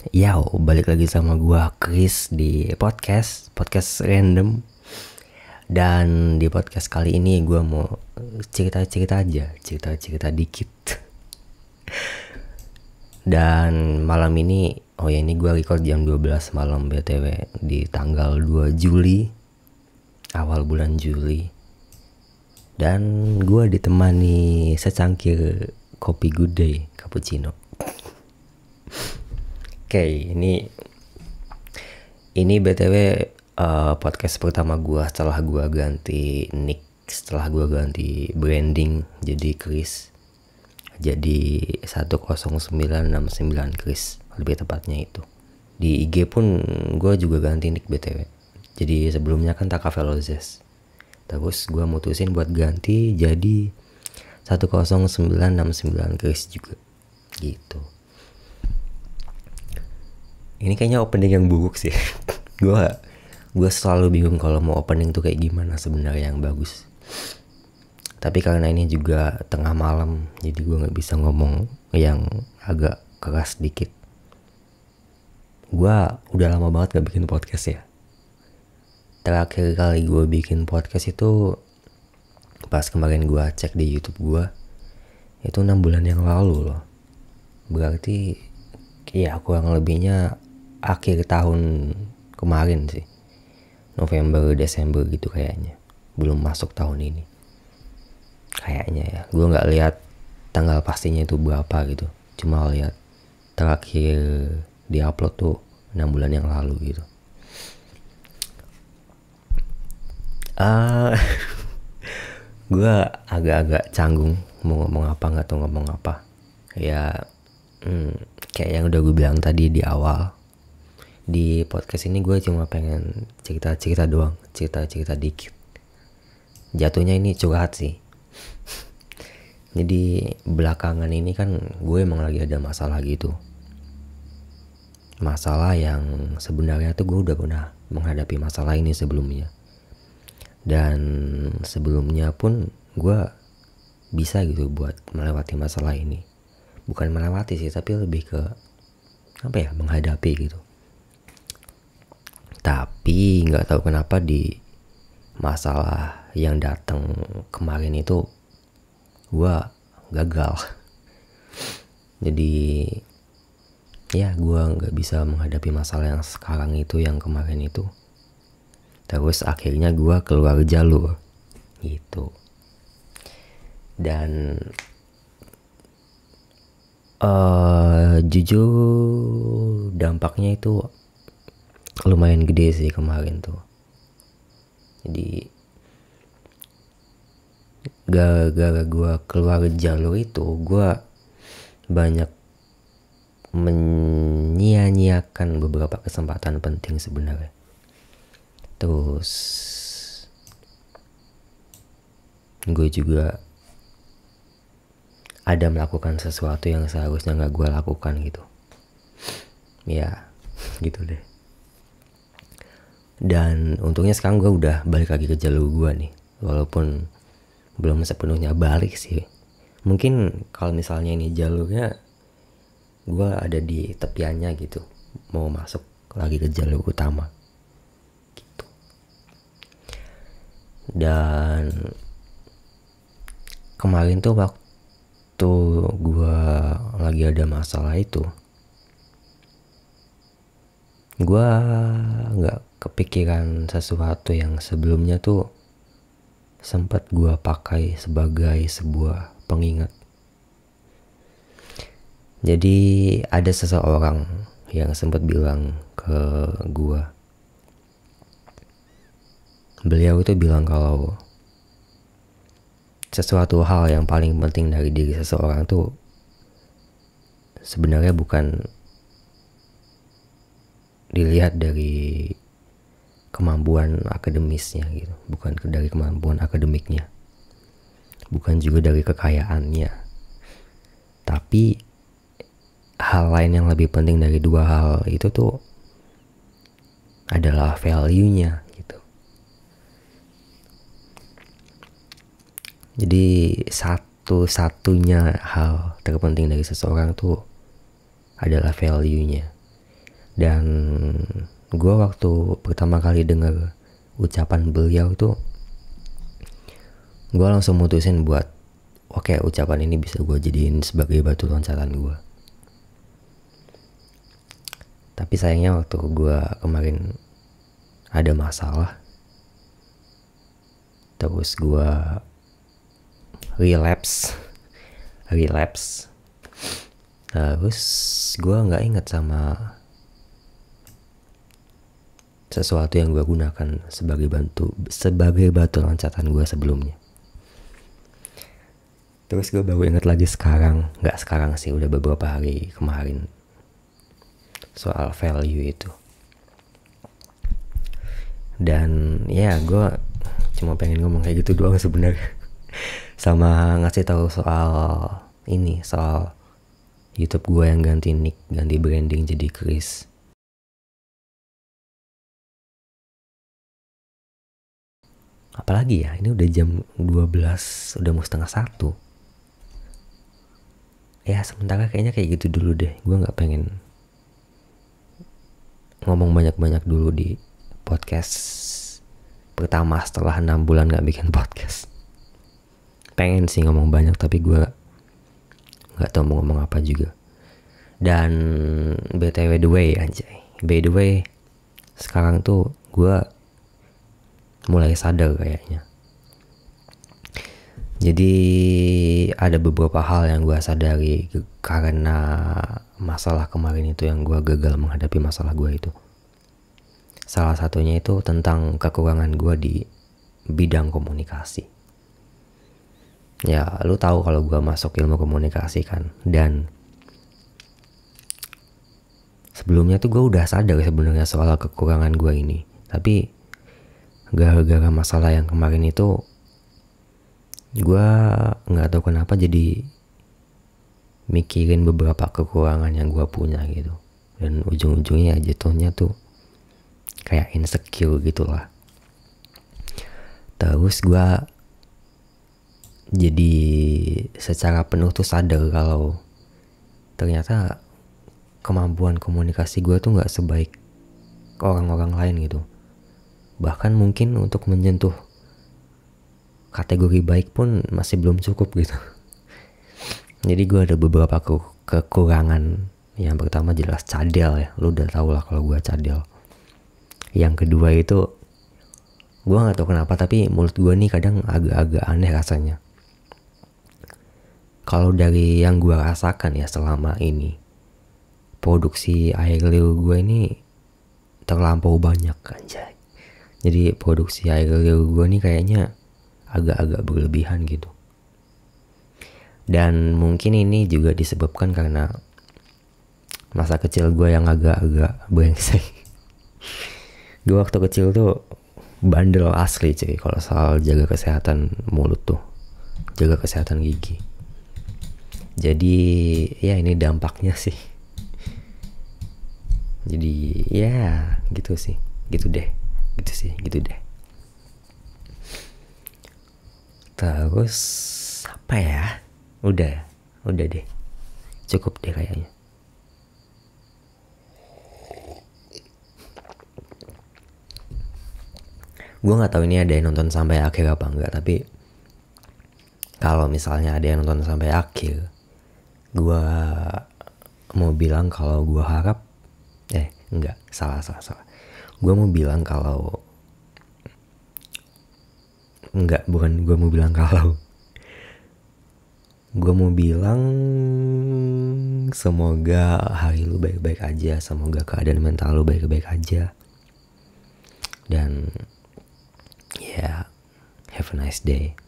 Balik lagi sama gua Chris di podcast random. Dan di podcast kali ini gua mau cerita-cerita dikit. Dan malam ini, ini gua record jam 12 malam BTW di tanggal 2 Juli, awal bulan Juli. Dan gua ditemani secangkir kopi good day cappuccino. Oke, ini BTW podcast pertama gue setelah gue ganti nick, setelah gue ganti branding jadi Chris, jadi 10969 Chris lebih tepatnya itu. Di IG pun gue juga ganti nick BTW. Jadi sebelumnya kan Taka Velozes, terus gue mutusin buat ganti jadi 10969 Chris juga gitu. Ini kayaknya opening yang buruk sih. Gue selalu bingung kalau mau opening tuh kayak gimana sebenarnya yang bagus. Tapi karena ini juga tengah malam, jadi gue nggak bisa ngomong yang agak keras dikit. Gue udah lama banget gak bikin podcast ya. Terakhir kali gue bikin podcast itu pas kemarin gue cek di YouTube gue, itu 6 bulan yang lalu loh. Berarti ya kurang lebihnya akhir tahun kemarin sih, November Desember gitu kayaknya, belum masuk tahun ini kayaknya ya. Gue nggak lihat tanggal pastinya itu berapa gitu, cuma lihat terakhir diupload tuh 6 bulan yang lalu gitu. Gue agak-agak canggung mau ngomong apa, nggak tahu ngomong apa ya. Kayak yang udah gue bilang tadi di awal, di podcast ini gue cuma pengen cerita-cerita doang, cerita-cerita dikit. Jatuhnya ini curhat sih. Jadi belakangan ini kan gue emang lagi ada masalah gitu. Masalah yang sebenarnya tuh gue udah pernah menghadapi masalah ini sebelumnya. Dan sebelumnya pun gue bisa gitu buat melewati masalah ini. Bukan melewati sih, tapi lebih ke menghadapi gitu. Tapi nggak tahu kenapa di masalah yang datang kemarin itu gue gagal. Jadi ya gue nggak bisa menghadapi masalah yang sekarang itu, yang kemarin itu. Terus akhirnya gue keluar jalur gitu. Dan jujur dampaknya itu lumayan gede sih kemarin tuh. Jadi gara-gara gue keluar jalur itu, gue banyak menyia-nyiakan beberapa kesempatan penting sebenarnya. Terus gue juga ada melakukan sesuatu yang seharusnya gak gue lakukan gitu. Ya gitu deh. Dan untungnya sekarang gue udah balik lagi ke jalur gue nih. Walaupun belum sepenuhnya balik sih. Mungkin kalau misalnya ini jalurnya, gue ada di tepiannya gitu, mau masuk lagi ke jalur utama gitu. Dan kemarin tuh waktu gue lagi ada masalah itu, gue gak kepikiran sesuatu yang sebelumnya tuh sempat gue pakai sebagai sebuah pengingat. Jadi ada seseorang yang sempat bilang ke gue, beliau itu bilang kalau sesuatu hal yang paling penting dari diri seseorang tuh sebenarnya bukan dilihat dari kemampuan akademisnya gitu, bukan dari kemampuan akademiknya, bukan juga dari kekayaannya, tapi hal lain yang lebih penting dari dua hal itu tuh adalah value-nya gitu. Jadi satu-satunya hal terpenting dari seseorang tuh adalah value-nya. Dan gue waktu pertama kali denger ucapan beliau itu, gue langsung mutusin buat oke, ucapan ini bisa gue jadiin sebagai batu loncatan gue. Tapi sayangnya waktu gue kemarin ada masalah, terus gue relapse, terus gue nggak inget sama sesuatu yang gue gunakan sebagai batu loncatan gue sebelumnya. Terus gue baru inget lagi sekarang, nggak sekarang sih, udah beberapa hari kemarin, soal value itu. Dan ya gue cuma pengen ngomong kayak gitu doang sebenarnya. Sama ngasih tahu soal YouTube gue yang ganti nick, ganti branding jadi Chris. Apalagi ya, ini udah jam 12, udah mau 12:30. Ya sementara kayaknya kayak gitu dulu deh. Gue gak pengen ngomong banyak-banyak dulu di podcast pertama setelah 6 bulan gak bikin podcast. Pengen sih ngomong banyak, tapi gue gak tahu mau ngomong apa juga. Dan BTW by the way, sekarang tuh gue mulai sadar kayaknya. Jadi ada beberapa hal yang gue sadari karena masalah kemarin itu, yang gue gagal menghadapi masalah gue itu. Salah satunya itu tentang kekurangan gue di bidang komunikasi. Ya lu tahu kalau gue masuk ilmu komunikasi kan. Dan sebelumnya tuh gue udah sadar sebenarnya soal kekurangan gue ini. Tapi gara-gara masalah yang kemarin itu, gue gak tahu kenapa jadi mikirin beberapa kekurangan yang gue punya gitu. Dan ujung-ujungnya jatuhnya tuh kayak insecure gitulah. Terus gue jadi secara penuh tuh sadar kalau ternyata kemampuan komunikasi gue tuh gak sebaik orang-orang lain gitu. Bahkan mungkin untuk menyentuh kategori baik pun masih belum cukup gitu. Jadi gue ada beberapa kekurangan. Yang pertama jelas cadel ya. Lu udah tau lah kalau gue cadel. Yang kedua itu, gue gak tahu kenapa tapi mulut gue nih kadang agak-agak aneh rasanya. Kalau dari yang gue rasakan ya selama ini, produksi air liur gue ini terlampau banyak anjay. Jadi produksi air liur gue nih kayaknya agak-agak berlebihan gitu. Dan mungkin ini juga disebabkan karena masa kecil gue yang agak-agak brengsek. Gue waktu kecil tuh bandel asli cuy kalau soal jaga kesehatan mulut tuh, jaga kesehatan gigi. Jadi ya ini dampaknya sih. Jadi ya gitu sih, gitu deh. Terus apa ya? Udah deh. Cukup deh kayaknya. Gue nggak tahu ini ada yang nonton sampai akhir apa enggak, tapi kalau misalnya ada yang nonton sampai akhir, gue mau bilang kalau gue harap salah. Gue mau bilang kalau gue mau bilang semoga hari lu baik-baik aja, semoga keadaan mental lu baik-baik aja, dan ya have a nice day.